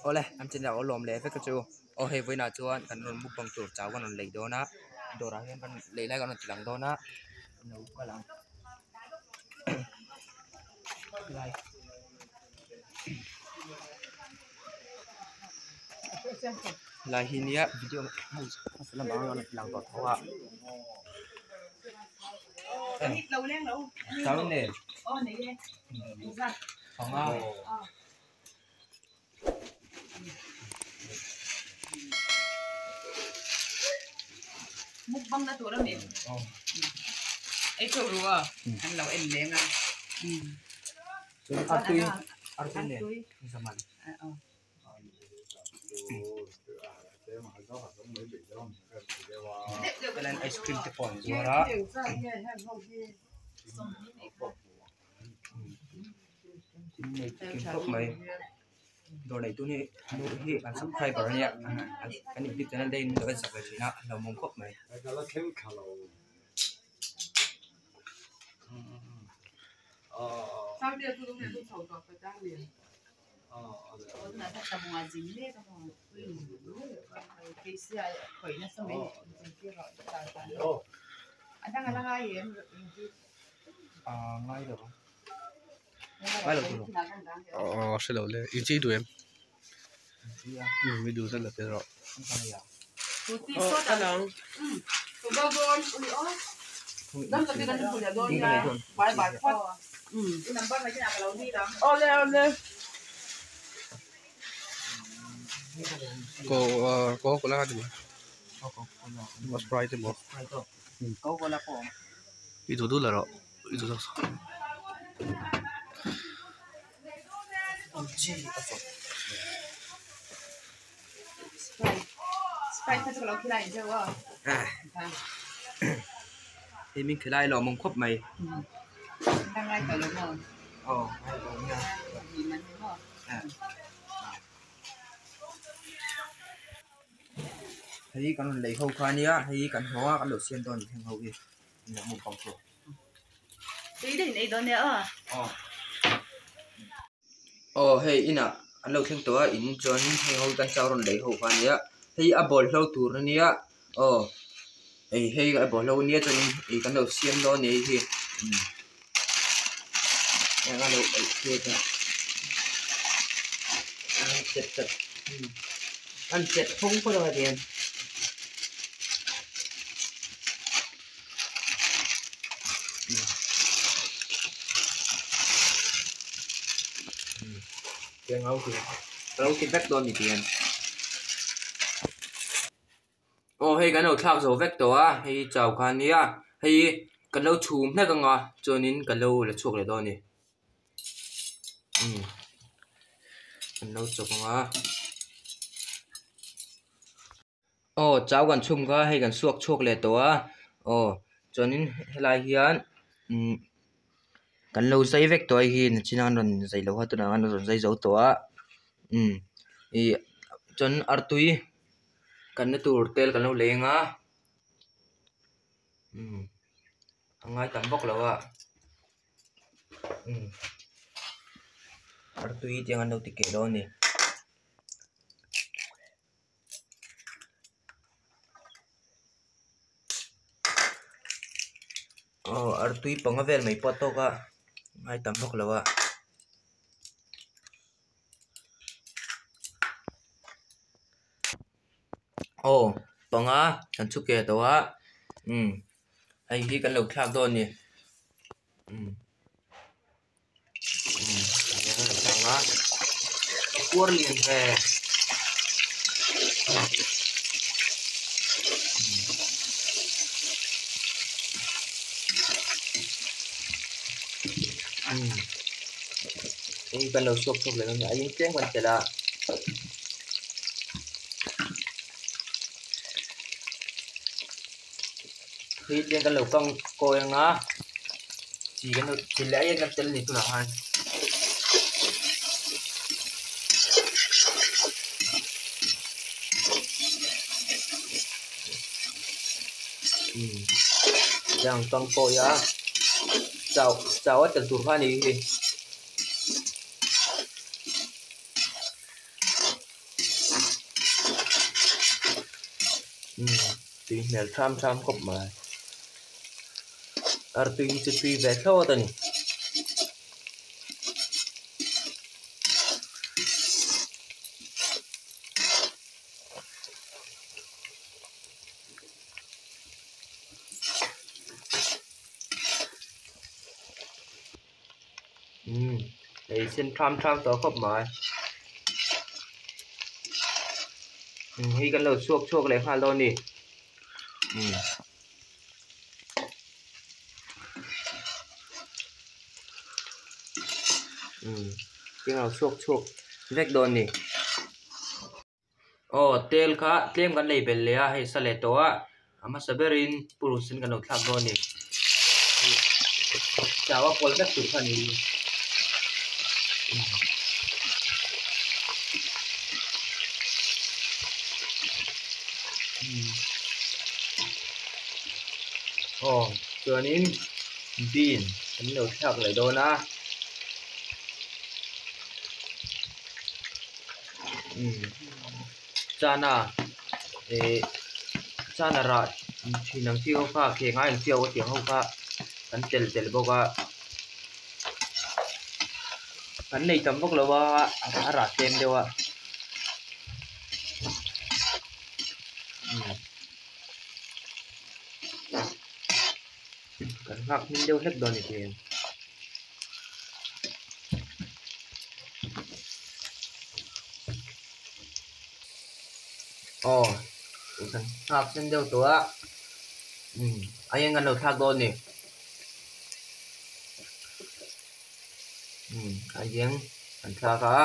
Ole am chin dau lom le fe ka chu o he voi na chuan kan ron mu pang tur chaw kan lei do na do ra hian kan lei lai kan tilang do na no ka lang lai lai hi nia video lam bang kan tilang do thawa lâu lên đâu cháu nè này đi ra không à múc băng ra chỗ đó nè ấy chỗ rồi anh lâu em lên à artui nè zaman kalian ice cream tepon suara kim cốc mấy đồ này tôi nè đồ hi ăn sắp khai vào nha cái này tiếp theo đây nó sẽ phải chỉ nào đầu mông cốc mấy sao bây giờ tôi không tôi sầu phải trang liền là thật là ngoài gì đấy thôi cái xe khởi nó sao mấy kia rồi anh đang là ai vậy ngay được không sẽ lâu lên, in chỉ đuổi em, mới đủ rất là thế rồi. Anh đang, tụi bao gồm, đó là cái đó tụi bao gồm nha, bài phát, cái nằm bắt mấy cái nào lâu đi đó, lên, có lá gì mà Sprite thì bỏ, có lá phồng, ít đồ là rồi, ít đồ Sprite thật là lâu khi này chưa thì mình khởi lại lò mông khóc mày đang lại tới lúc rồi hay rồi nha thấy con lấy hậu khoa nhá thấy con hóa con đầu xiên toàn thành hậu gì là một vòng thuộc tí để này đó nữa hey ina anh lâu thêmตัวin chọn thành hậu tan sau rồi lấy hậu khoa nhá thấy abol lâu tour nhá hey cái abol lâu nhá cho nên con đầu xiên đó này thì cái đầu kia kìa ăn chết không có đâu tiền tiền lâu thì vector thì tiền hay cái nào khác rồi vector hay chào khoan nhá hay cái lâu chùm này cơ ngà cho nên cái lâu là chuột lại đó nè cái lâu chuột ngà cháu gần chùm cái hay gần chuột lại đó cho nên lại hiền kan lo sai vek toy hi chinan ron zai lo ha tu na an ron zai zo to chon artui kan na tur tel kan lo lenga angai tam bok lo artui tiang an lo ti ke lo ni artui pangavel mai poto ka ngai tam bok lo panga kan chu ke to ai hi kan lo thak do ni panga kur lien ve ini kan lo sok le na ai cheng kan tela khi trên cái lẩu cong coi ngá chỉ cái nó chỉ lẽ cái chân này tôi làm hay yang cong coi chào ở chân tụt hoa này tùy mèo tham tham cọp mà tùy chỉ tùy về thô tao nè để xin tham tham tao cọp mà khi cái lẩu suộc suộc lấy hoa luôn đi cái lẩu suộc suộc vết đòn đi tel khá tlem kan lei bel le a hei sale to a ama saberin purusin kan lo thak đòn đi chawa pol dak tur khan ni chuanin bean kan lo thak lai dawn a chana chana ra thinang chi ho kha ke ngai chiao wa tiang ho kha kan tel tel boka kan nei tam bok lo wa ra tem dewa kan hak min deu hlek don ni ten kan hak min deu to a ayang kan lo thak don ni ayang kan thak a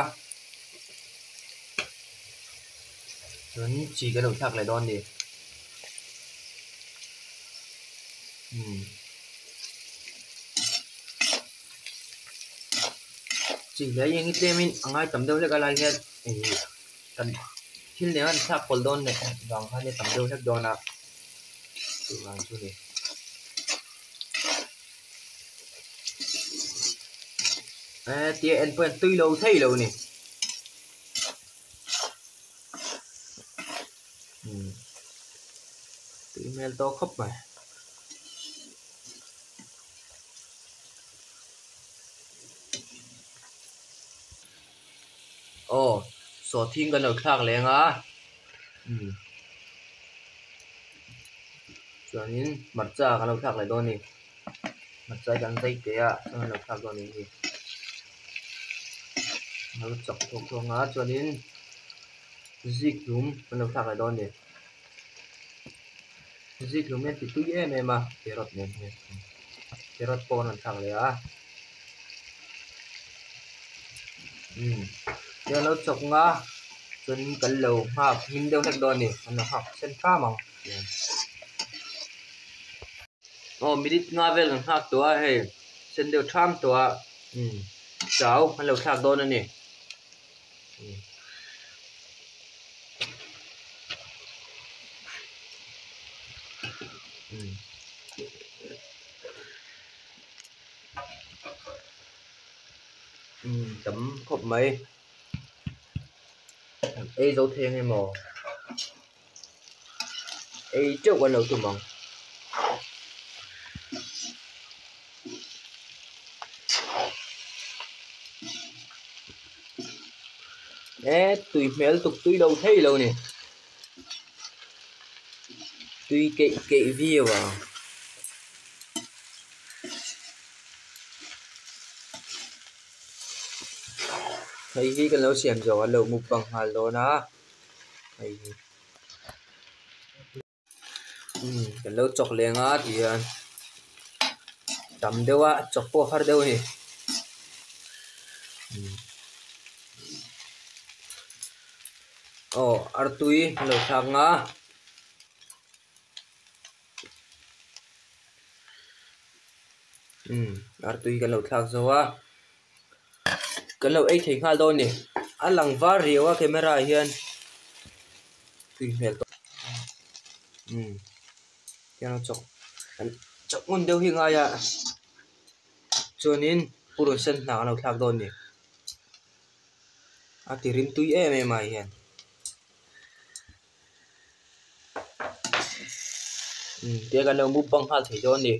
chuan chi kan lo thak lai don ni chỉ lấy những cái tem ngay tầm đâu lấy cái này hết cần khi nếu anh thắc còn đòn này vàng hai này tầm đâu hết đòn à từ vàng chú này tia anh quen tươi lâu thấy lâu nè tươi mail to khóc mà so thiênกันเราคลากเลยงะส่วนนี้มัดจ้ากันเราคลากเลยโดนนี่มัดจ้ากันใจเกะกันเราคลากโดนนี่เราจับทงงะส่วนนี้ซิกลุ่มกันเราคลากเลยโดนนี่ซิกลุ่มเนี่ยติดตู้เย่ไหมมาเทรถเนี่ยเทรถปอนคลากเลยเดี๋ยวเราจบงะจนกันเหลวหักมินเดียวทักดอนนี่มันหักเส้นข้ามังมิดิงาเวลหักตัวเฮ้เส้นเดียวท่ามตัวเจ้ามันเหลวทักดอนนี่chấm hộp mấy dấu thêm hay mò trước quan đầu tụi mong tùy mẹ tục tùy đầu thấy lâu nè tùy kệ vía vào thấy khi cái lâu xem rồi lâu mục bằng hà lô na thấy cái lâu chọc lên á thì tầm đâu á chọc po har đâu nè artui lâu thang á artui cái lâu thang rồi á cái lâu ấy thấy khá đôi nè anh lằng vá rìu á camera hiền tùy mẹ to cái nó chọc ngon đâu hi ngay à cho nên puro sen nào lâu thang đôi nè tirim tùy em mày hiền Dia kan lo bupang ha thei do ni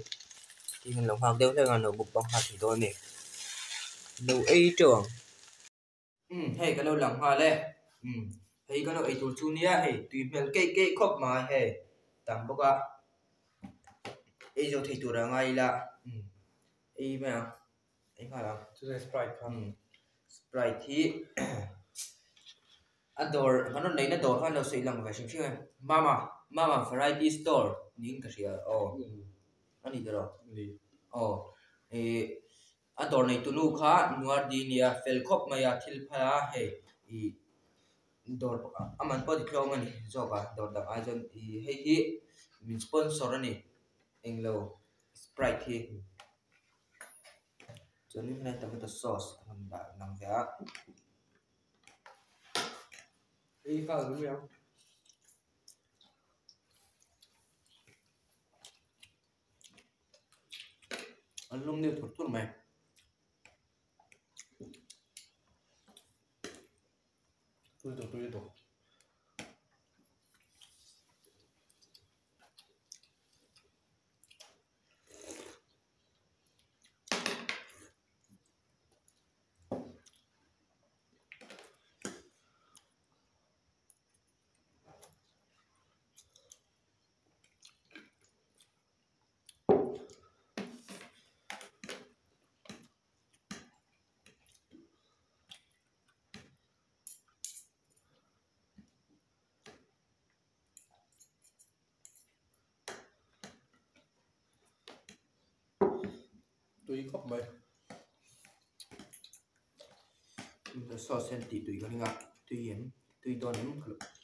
ti kan lo hak deuh le kan lo bupang ha thei do ni lo ei chawng hei kan lo lang ha le hei kan lo ei tur chu nia hei tui mel ke khop ma he tam boka ei zo thei tur ngai la ei ma ei ma la chu Sprite kha Sprite hi ador kan lo nei na dor kan lo sei lang va shing shing mama variety store ning ka ria ani dero ador nei tu nu kha nuar di nia fel khop maya thil phala he I dor aman po di klong ani zoka dor da ajon hei hi min sponsor ani englo Sprite hi choni na tomato sauce kan ba nang ya ei ka lu ya alum ne thur mai tu tui khop mai the sauce and ti tui kan nga tui don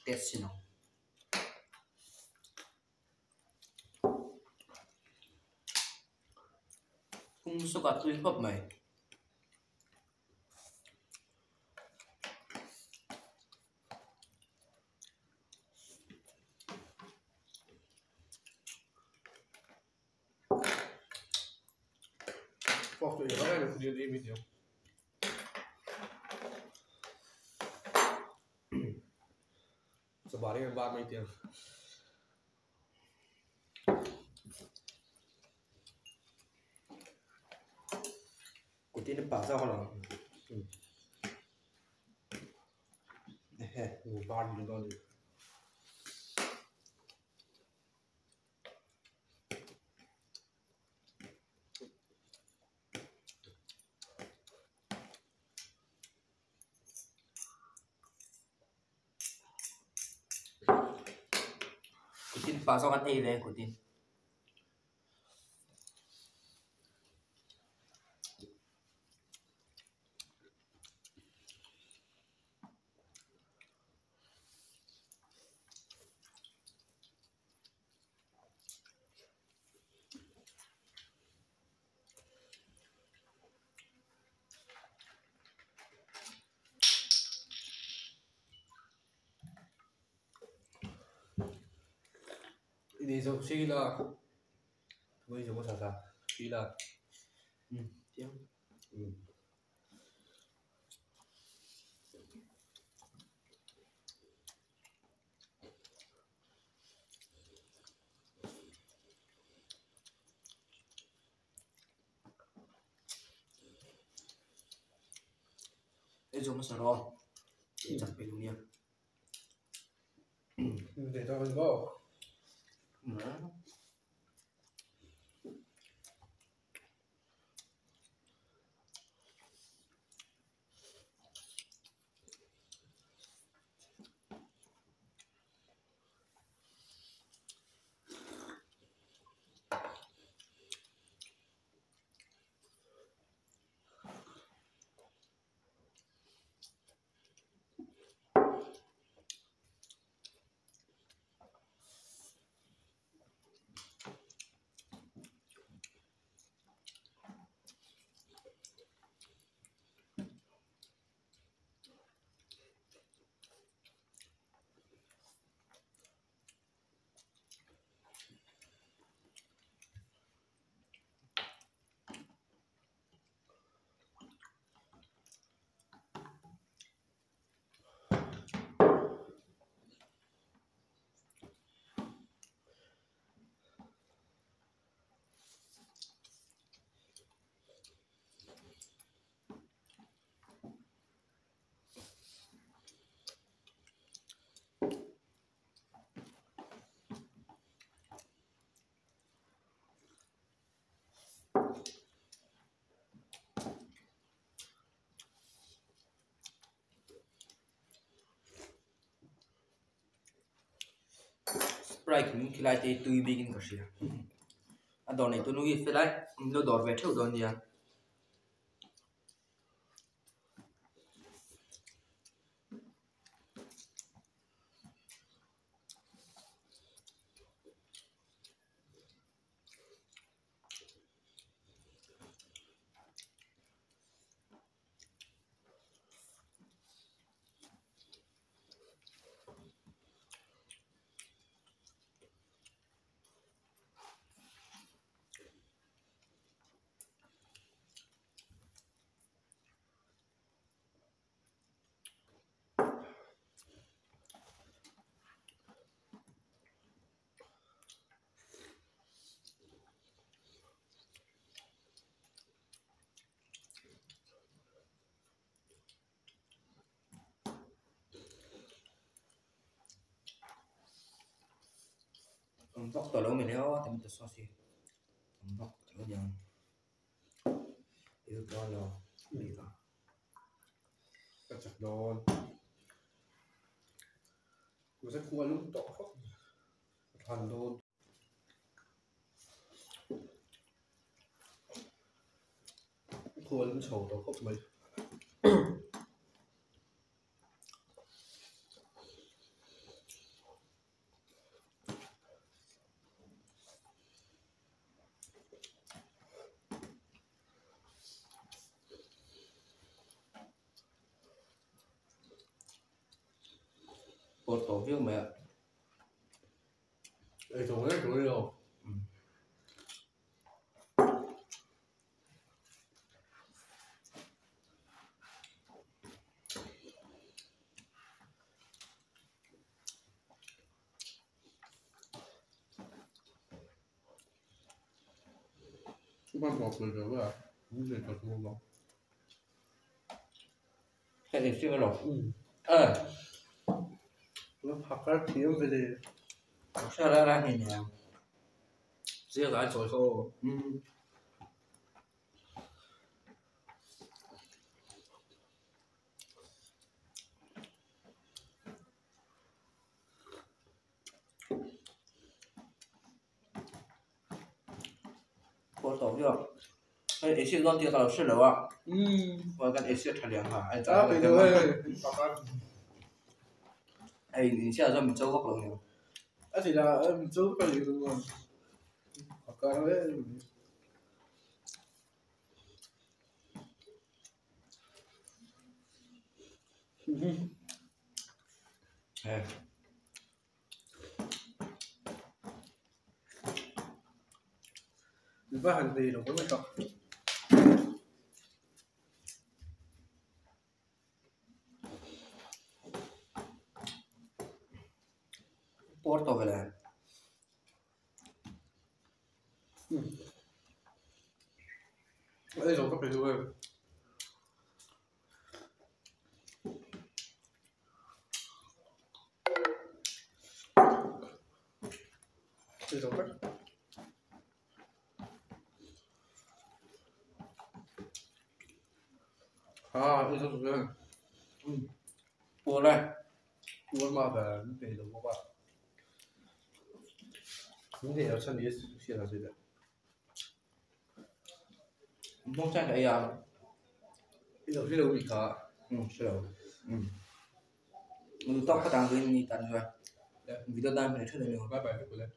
test sino so ka tui khop mai phok tu ya ba ku dia video sebari kan ba mai tiang của tiên nó bảo sao là ba di don ni của tiên bảo sao ăn này của tiên ini zo si la với zo sa si la tiếng cái dùng masalo chẳng phải luôn nha để cho mình go Sprite mình khi lại thì tùy begin cái gì à đó này tôi nói phải lại nó đỏ về theo đó nha tóc tỏi lâu mình đeo thì mình tự so gì tóc tỏi lâu yêu con rồi đi vào Cái chặt đòn tôi sẽ cua lúc tỏ khóc hoàn đôn cua lúc sầu tỏ khóc mấy bột tổ viêu mẹ ấy thôi đấy rồi đâu chúng ta bỏ cười rồi à những gì thật ngon lắm cái này chưa rồi nó học các tiếng về đây sao ra này nè riêng là trội khô bột tổ viêu cái ấy don thì tao là à và cái ấy thật liền hả anh à bây giờ ơi ấy你现在这么周个朋友 à thì là em giúp cái gì luôn học cái đấy mình có hành gì đâu có mấy cọc bột tổ về này đây rồi có phải rồi đây rồi cách à đây rồi bột này cua mà về những cái đâu có bạn những cái ở sân đi xem là gì đấy không chắc cái à cái đâu bị cả sửa tóc có tăng lên như tận rồi video đang phải chơi được bye bye